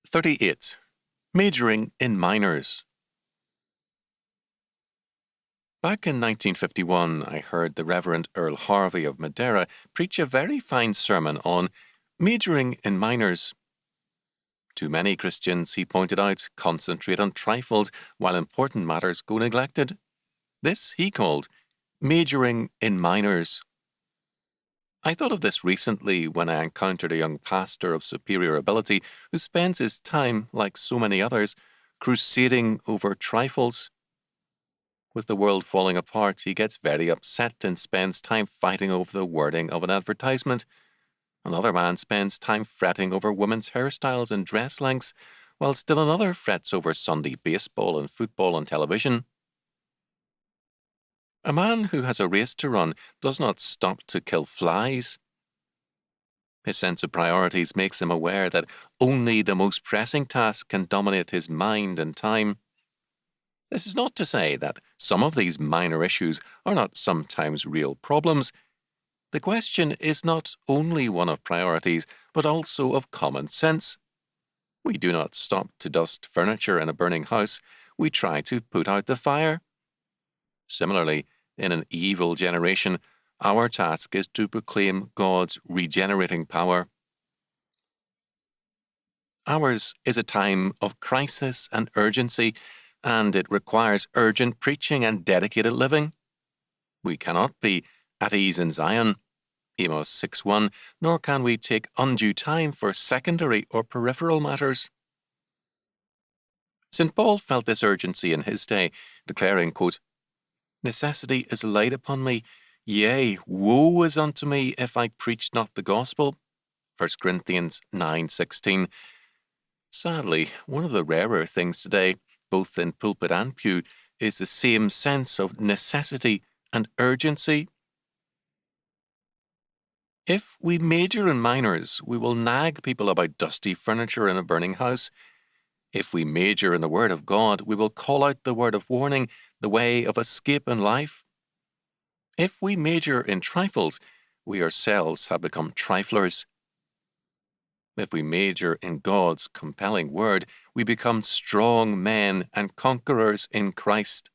38. Majoring in minors. Back in 1951, I heard the Reverend Earl Harvey of Madeira preach a very fine sermon on majoring in minors. Too many Christians, he pointed out, concentrate on trifles while important matters go neglected. This he called majoring in minors. I thought of this recently when I encountered a young pastor of superior ability who spends his time, like so many others, crusading over trifles. With the world falling apart, he gets very upset and spends time fighting over the wording of an advertisement. Another man spends time fretting over women's hairstyles and dress lengths, while still another frets over Sunday baseball and football on television. A man who has a race to run does not stop to kill flies. His sense of priorities makes him aware that only the most pressing task can dominate his mind and time. This is not to say that some of these minor issues are not sometimes real problems. The question is not only one of priorities, but also of common sense. We do not stop to dust furniture in a burning house. We try to put out the fire. Similarly, in an evil generation, our task is to proclaim God's regenerating power. Ours is a time of crisis and urgency, and it requires urgent preaching and dedicated living. We cannot be at ease in Zion, Amos 6:1, nor can we take undue time for secondary or peripheral matters. St. Paul felt this urgency in his day, declaring, quote, "Necessity is laid upon me, yea, woe is unto me if I preach not the gospel." 1 Corinthians 9:16. Sadly, one of the rarer things today, both in pulpit and pew, is the same sense of necessity and urgency. If we major in minors, we will nag people about dusty furniture in a burning house. If we major in the Word of God, we will call out the word of warning, the way of escape in life. If we major in trifles, we ourselves have become triflers. If we major in God's compelling word, we become strong men and conquerors in Christ.